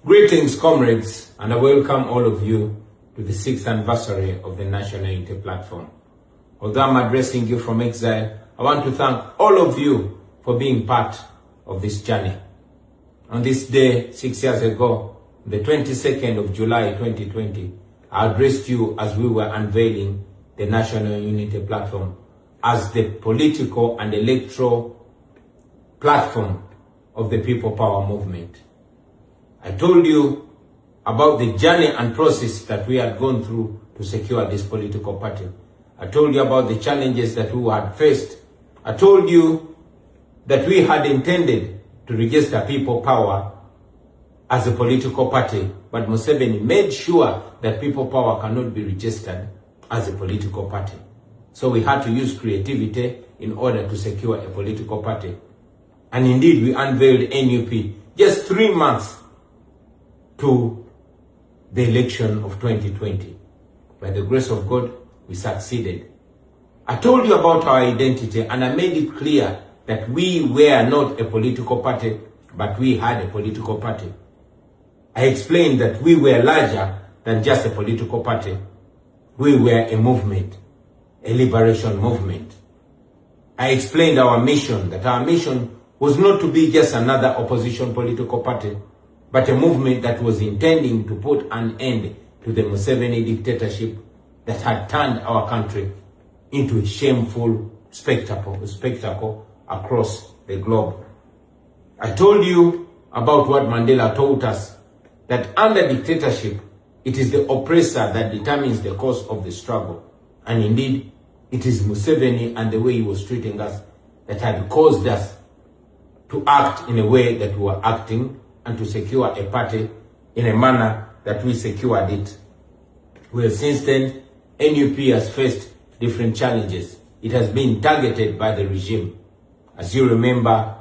Greetings, comrades, and I welcome all of you to the 6th anniversary of the National Unity Platform. Although I'm addressing you from exile, I want to thank all of you for being part of this journey. On this day, 6 years ago, the 22nd of July 2020, I addressed you as we were unveiling the National Unity Platform as the political and electoral platform of the People Power Movement. I told you about the journey and process that we had gone through to secure this political party. I told you about the challenges that we had faced. I told you that we had intended to register People Power as a political party, but Museveni made sure that People Power cannot be registered as a political party. So we had to use creativity in order to secure a political party. And indeed, we unveiled NUP just 3 months to the election of 2020. By the grace of God, we succeeded. I told you about our identity, and I made it clear that we were not a political party, but we had a political party. I explained that we were larger than just a political party. We were a movement, a liberation movement. I explained our mission, that our mission was not to be just another opposition political party, but a movement that was intending to put an end to the Museveni dictatorship that had turned our country into a shameful spectacle across the globe. I told you about what Mandela taught us, that under dictatorship, it is the oppressor that determines the course of the struggle. And indeed, it is Museveni and the way he was treating us that had caused us to act in a way that we were acting and to secure a party in a manner that we secured it. Well, since then, NUP has faced different challenges. It has been targeted by the regime. As you remember,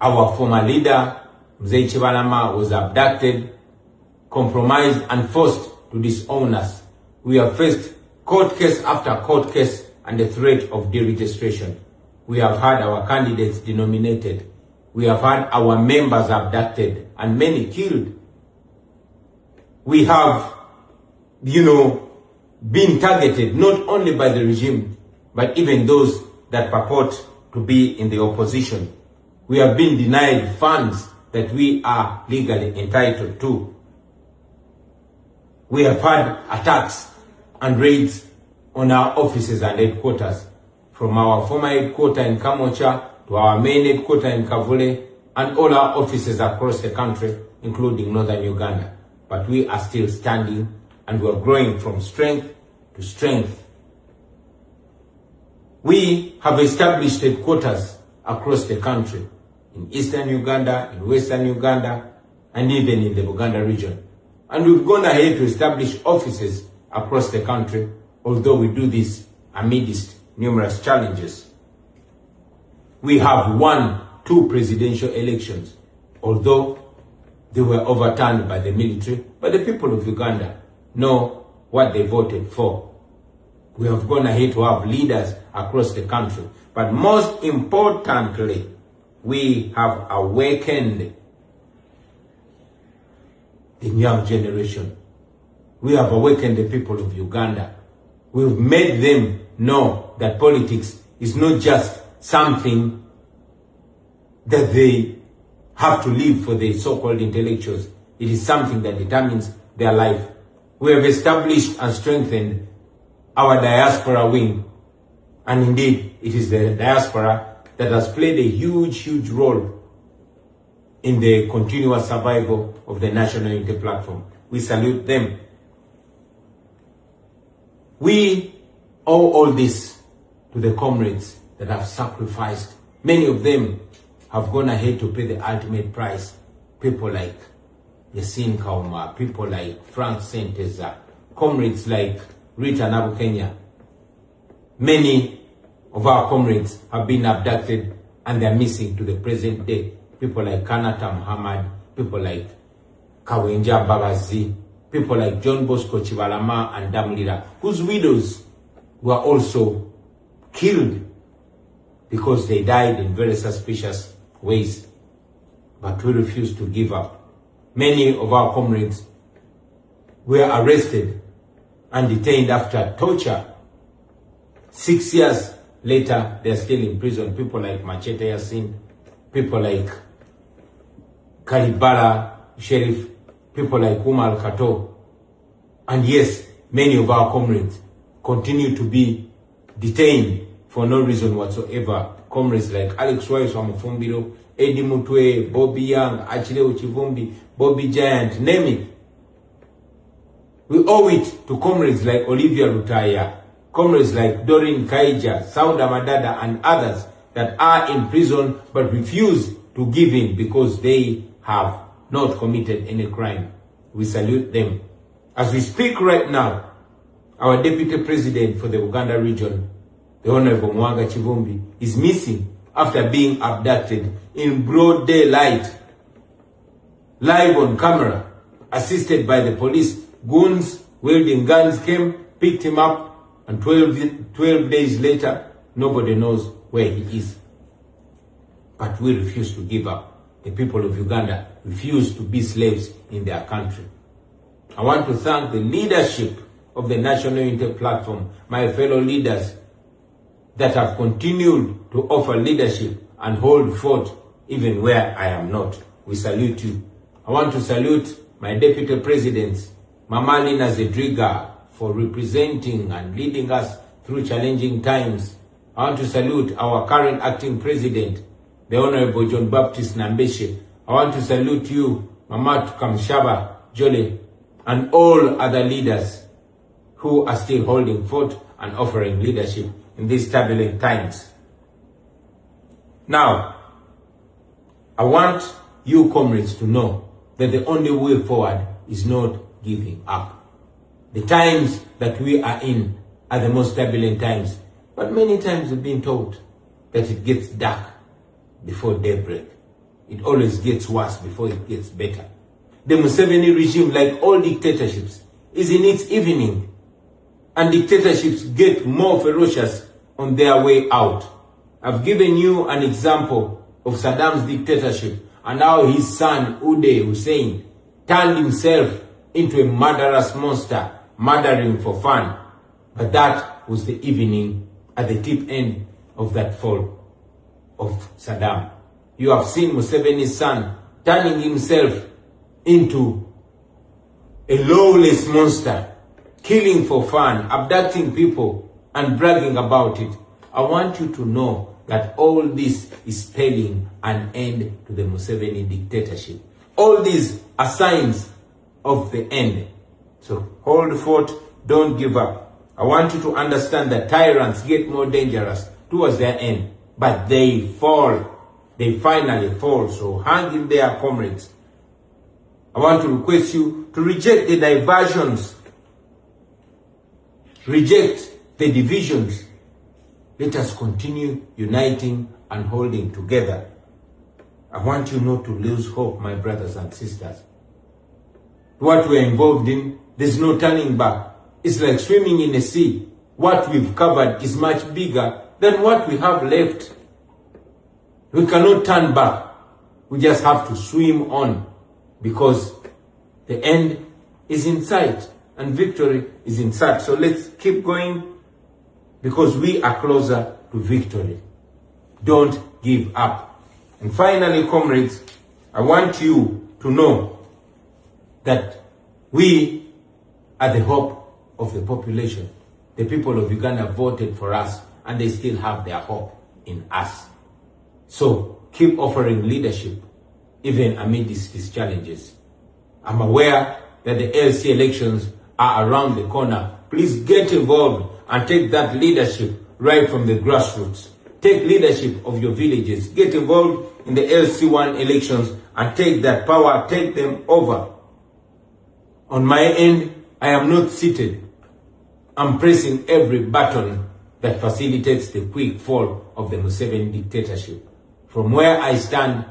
our former leader, Mzee Chibalama, was abducted, compromised, and forced to disown us. We have faced court case after court case and the threat of deregistration. We have had our candidates denominated. We have had our members abducted and many killed. We have, been targeted not only by the regime, but even those that purport to be in the opposition. We have been denied funds that we are legally entitled to. We have had attacks and raids on our offices and headquarters, from our former headquarters in Kamocha to our main headquarters in Kavule, and all our offices across the country, including northern Uganda. But we are still standing, and we are growing from strength to strength. We have established headquarters across the country, in eastern Uganda, in western Uganda, and even in the Buganda region. And we've gone ahead to establish offices across the country, although we do this amidst numerous challenges. We have won 2 presidential elections, although they were overturned by the military, but the people of Uganda know what they voted for. We have gone ahead to have leaders across the country, but most importantly, we have awakened the young generation. We have awakened the people of Uganda. We've made them know that politics is not just something that they have to live for the so-called intellectuals. It is something that determines their life. We have established and strengthened our diaspora wing. And indeed, it is the diaspora that has played a huge role in the continuous survival of the National Unity Platform. We salute them. We owe all this to the comrades that have sacrificed. Many of them have gone ahead to pay the ultimate price. People like Yasin Kauma, people like Frank Senteza, comrades like Rita Nabukenya. Many of our comrades have been abducted and they're missing to the present day. People like Kanata Muhammad, people like Kawenja Babazi, people like John Bosco Chibalama and Damlira, whose widows were also killed because they died in very suspicious ways. But we refuse to give up. Many of our comrades were arrested and detained after torture. 6 years later, they are still in prison. People like Machete Yasin, people like Kalibala Sheriff, people like Umar Kato. And yes, many of our comrades continue to be detained for no reason whatsoever. Comrades like Alex Wise Wamufumbiro, Eddie Mutwe, Bobby Young, Achille Uchivumbi, Bobby Giant, name it. We owe it to comrades like Olivia Rutaya, comrades like Doreen Kaija, Sauda Madada, and others that are in prison but refuse to give in because they have not committed any crime. We salute them. As we speak right now, our Deputy President for the Uganda region, the Honorable Mwanga Chivumbi, is missing after being abducted in broad daylight, live on camera, assisted by the police. Goons wielding guns came, picked him up, and 12 days later, nobody knows where he is. But we refuse to give up. The people of Uganda refuse to be slaves in their country. I want to thank the leadership of the National Unity Platform, my fellow leaders that have continued to offer leadership and hold fort even where I am not. We salute you. I want to salute my Deputy Presidents, Mama Lina Zedriga, for representing and leading us through challenging times. I want to salute our current acting president, the Honorable John Baptist Nambeshe. I want to salute you, Mama Kamshaba Jole, and all other leaders who are still holding fort and offering leadership in these turbulent times. Now, I want you comrades to know that the only way forward is not giving up. The times that we are in are the most turbulent times, but many times we've been told that it gets dark before daybreak. It always gets worse before it gets better. The Museveni regime, like all dictatorships, is in its evening, and dictatorships get more ferocious on their way out. I've given you an example of Saddam's dictatorship and how his son Uday Hussein turned himself into a murderous monster, murdering for fun. But that was the evening at the tip end of that fall of Saddam. You have seen Museveni's son turning himself into a lawless monster, killing for fun, abducting people, and bragging about it. I want you to know that all this is spelling an end to the Museveni dictatorship. All these are signs of the end. So hold fort, don't give up. I want you to understand that tyrants get more dangerous towards their end, but they fall. They finally fall. So hang in there, comrades. I want to request you to reject the diversions, reject the divisions. Let us continue uniting and holding together. I want you not to lose hope, my brothers and sisters. What we are involved in, there's no turning back. It's like swimming in a sea. What we've covered is much bigger than what we have left. We cannot turn back. We just have to swim on, because the end is in sight and victory is in sight. So let's keep going, because we are closer to victory. Don't give up. And finally, comrades, I want you to know that we are the hope of the population. The people of Uganda voted for us, and they still have their hope in us. So keep offering leadership, even amid these challenges. I'm aware that the LC elections are around the corner. Please get involved and take that leadership right from the grassroots. Take leadership of your villages. Get involved in the LC1 elections and take that power, take them over. On my end, I am not seated. I'm pressing every button that facilitates the quick fall of the Museveni dictatorship. From where I stand,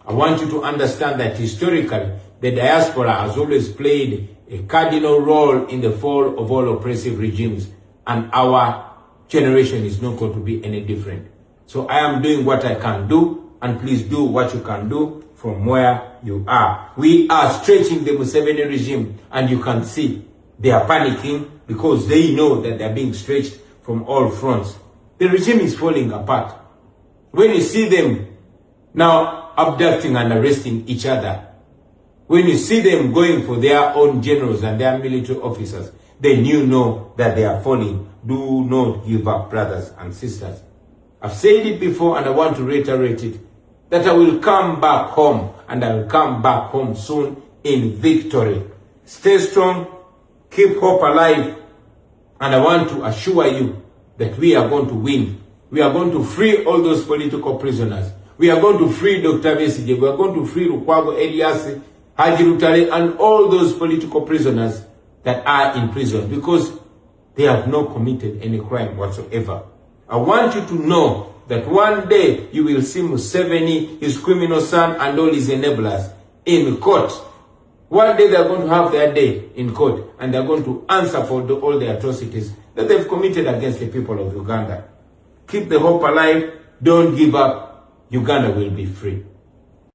I want you to understand that historically, the diaspora has always played a cardinal role in the fall of all oppressive regimes, and our generation is not going to be any different. So I am doing what I can do, and please do what you can do. from where you are. We are stretching the Museveni regime, and you can see they are panicking because they know that they are being stretched from all fronts. The regime is falling apart. When you see them now abducting and arresting each other, when you see them going for their own generals and their military officers, then you know that they are falling. Do not give up, brothers and sisters. I've said it before and I want to reiterate it, that I will come back home, and I will come back home soon in victory. Stay strong, keep hope alive, and I want to assure you that we are going to win. We are going to free all those political prisoners. We are going to free Dr. Besigye. We are going to free Lukwago Elias, Haji Lutale, and all those political prisoners that are in prison because they have not committed any crime whatsoever. I want you to know that one day you will see Museveni, his criminal son, and all his enablers in court. One day they are going to have their day in court, and they are going to answer for all the atrocities that they've committed against the people of Uganda. Keep the hope alive. Don't give up. Uganda will be free.